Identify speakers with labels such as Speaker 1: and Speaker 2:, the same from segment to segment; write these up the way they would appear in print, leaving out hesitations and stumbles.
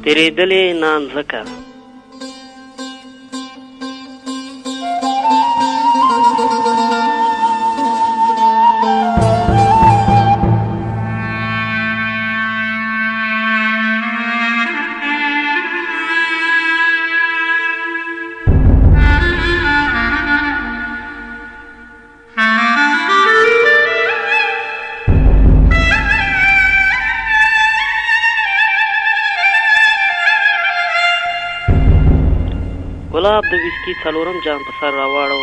Speaker 1: تېرېدلې نانځکه ګلاب د ویسکي څلورم جام په سر راواړو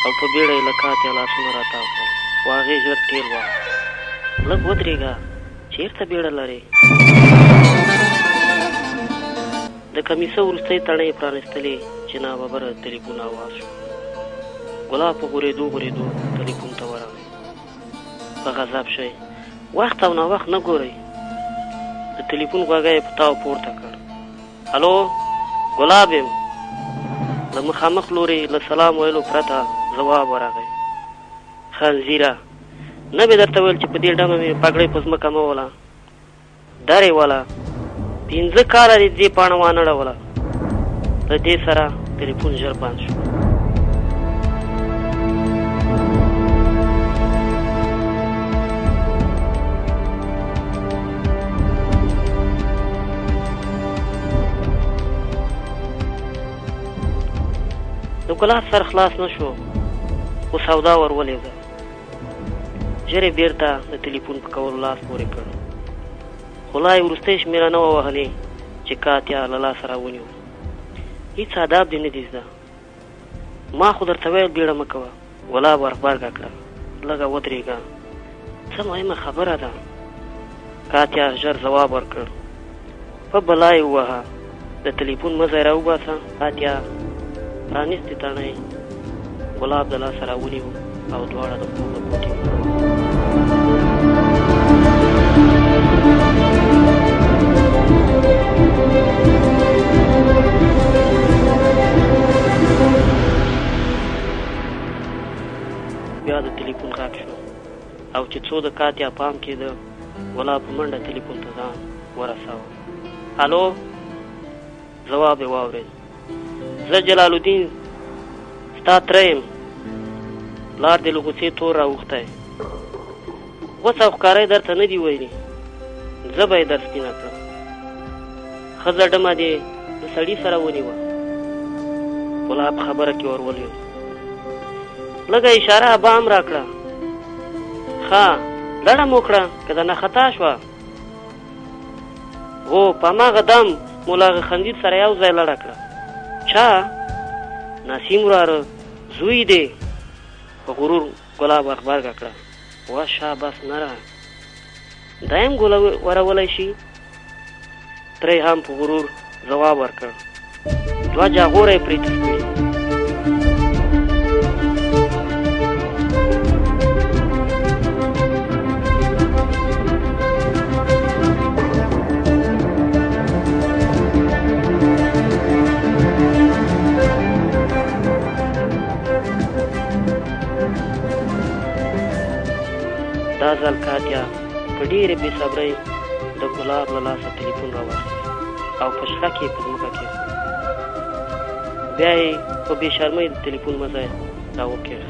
Speaker 1: او په بیړه یې له کاتیا لاسونه راتاو کړل. خو هغې ژر ټېل واهه. لږ ودرېږه، چېرته بیړه لرې؟ د کمیسه وروستۍ تڼۍ یې پرانیستلې چې ناببره تلیفون اواز شو. ګلاب په غورېدو تلیفون ته ورغی. په غضب شوی وخت او ناوخت نه ګورئ. د تلیفون غوږی یې په تاو پورته کړ. هلو ګلاب یم. له مخامخ لورې له سلام ویلو پرته ځواب ورغی. خنزیره، نه مې درته ویل چې په دې ډمه مې پګړۍ په ځمکه مه وله. درې وله، 5 کاله دې دې پاڼه وانه ړوله. له دې سره تلیفون ژر بند شو. د ګلاب سر خلاص نه شو، خو سودا ور ولېږه. ژر یې بېرته د تلیفون په کولو لاس پورې کړ. خو لا یې وروستۍ شمېره نه وه وهلې چې کاتیا له لاسه راونیو. هېڅ آداب دې نه دي زده. ما خو درته ویل بیړه مه کوه. ګلاب ور غبرګه کړه. لږه ودرېږه، څه مهمه خبره ده. کاتیا ژر ځواب ورکړ. په بلا یې ووهه، د تلیفون مزی راوباسه. کاتیا پرانیستې تڼۍ ګلاب د لاسه راونیو او دواړه د خوبه پټې وو. بیا د تلیفون غږ شو او چې څو د کاتیا پام کېده، ګلاب په منډه تلیفون ته ځان ورساوه. هلو، ځواب یې واورېد. زه جلال الدین ستا تره یم. پلار دې له غوسې تور راوښتی. غوڅ او ښکاری درته نه دي ویلي، زه به یې در سپینه کړم. ښځه ډمه دې د سړي سره ونیوه. ګلاب خبره کې ور ولوېد. لږه اشاره ابا هم را کړه. ښه لړه مو کړه که د نه خطا شوه. هو په هماغه دم مو له هغه خندید سره یو ځای لړه کړه. چا؟ نسیم وراره زوی دی. په غرور ګلاب ور غبرګه کړه. وا شاباس نره، دا هم ګوله ورولی شي؟ ترې هم په غرور ځواب ورکړ. 2 جاغوره یې پرې تسپړي. دا ځل کاتیا په ډېرې بې صبرۍ د ګلاب له لاسه تلیفون راواخیست او په شخه کې په ځمکه کېښود. بیا یې په بې شرمۍ د تلیفون مزی راوکېښ.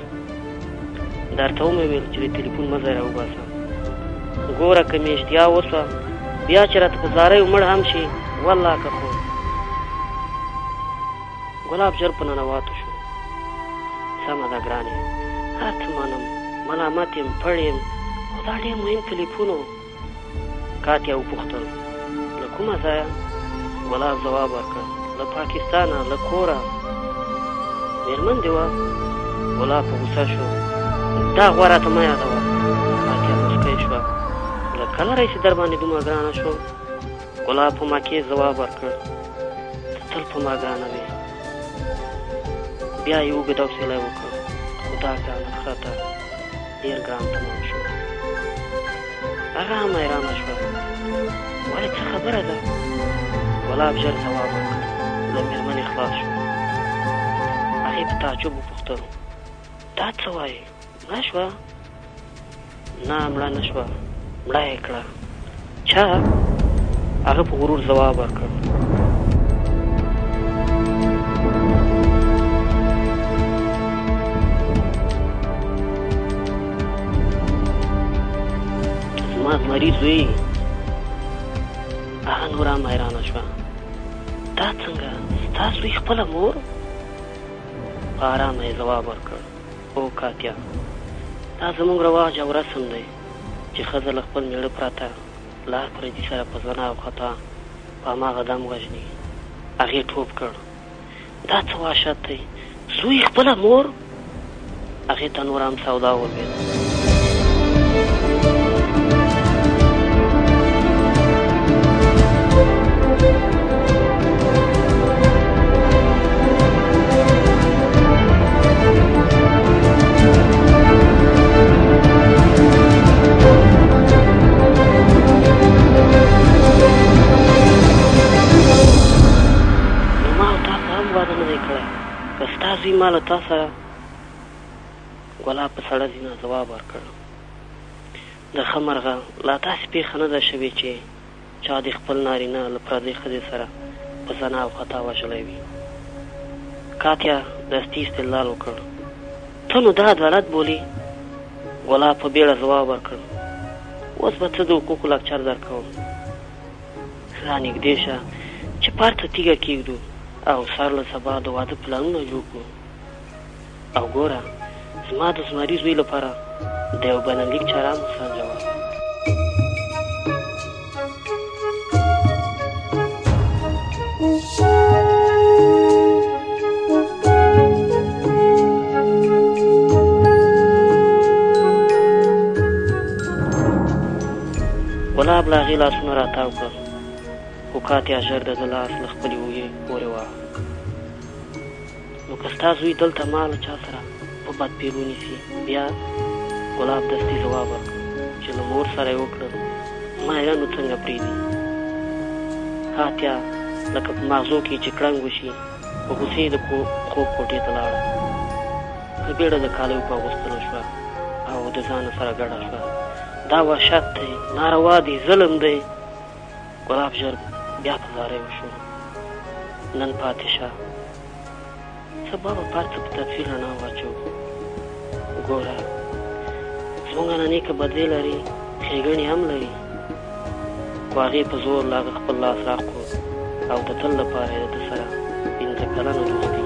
Speaker 1: درته ومې ویل چې د تلیفون مزی راوباسه. ګوره که مې اشتیا وسوه بیا چې راته په زاریو مړ هم شي، والله که خو. ګلاب ژر په ننواتو شو. سمه ده ګرانې، هر څه منم، ملامت یم، پړ یم، خو دا ډېر مهم تلیفون و. کاتیا وپوښتل له کومه ځایه؟ ګلاب ځواب ورکړ له پاکستانه، له کوره. مېرمن دې وه؟ ګلاب په غوسه شو. دا غوه راته مه یادوه. کاتیا مسکی شوه. له کله راهیسې در باندې دومره ګرانه شوم؟ ګلاب په مکې ځواب ورکړ. ته تل په ما ګرانه وې. بیا یې اوږد حوصله وکړ. خو دا ګرانه ښه ډېر ګران تمام شو. ارامه ارامه شوه. ولې څه خبره ده؟ ګلاب ژر ځواب ورکړ. له مېرمنې خلاص شو. هغې په تعجب وپوښتل دا څه وایې؟ مړه شوه؟ نه مړه نه شوه، مړه یې کړه. چا؟ هغه په غرور ځواب ورکړ. زما زمري زوی. هغه نور هم حیرانه شوه. دا څنګه ستا زوی خپله مور؟ په ارامه یې ځواب ورکړ. او کاتیا، دا زموږ رواج او رسم دی چې ښځه له خپل میړه پرته لار پردي سره په زنا او خطا په هماغه دم وژني. هغې ټوپ کړ. دا څه وحشت دی؟ زوی خپله مور؟ هغې ته نور هم سودا ولوېده. ما له تا سره ګلاب په سړه زینه ځواب ورکړ. د ښه مرغه لا داسې پېښه نه ده شوې چې چا د خپل نارینه له پردۍ ښځې سره په زنا او خطا وژلی وي. کاتیا دستي استدلال وکړ. ته نو دا عدالت بولي؟ ګلاب په بیړه ځواب ورکړ. اوس به څه د حقوقو لکچر درکوم. را نږدې شه چې پارته تیږه کېږدو او سر له سبا د واده پلانونه جوړ کړو. او ګوره، زما د زمري زوی لپاره د یو بیناللیک چاران وسنجوه. ګلاب له هغې لاسونه راتاو کړل، خو کاتیا ژر د ده لاس له خپلې اوږې پورې واهه. نو که ستا زوی دلته ما له چا سره په بدپیلو نیسي بیا؟ ګلاب دستي ځواب ورکړ چې له مور سره یې وکړل ما یې نو څنګه پرېږدي. کاتیا لکه په ماغزو کې چې کړنګ وشي په غوسې د خوب کوټې ته لاړه. په بیړه د کالیو په اغوستلو شوه او د ځانه سره ګډه شوه. دا وحشت دی، ناروا دی، ظلم دی. ګلاب ژر بیا په زاریو شو. نن پاتې شه، سبا به پار څه په تفصیل رڼا واچو. ګوره، زموږ ننۍ که بدې لري ښېګڼې هم لري، خو هغې په زور له هغه خپل لاس راښکو او د تل لپاره یې د ده سره 15 کلنه دوستي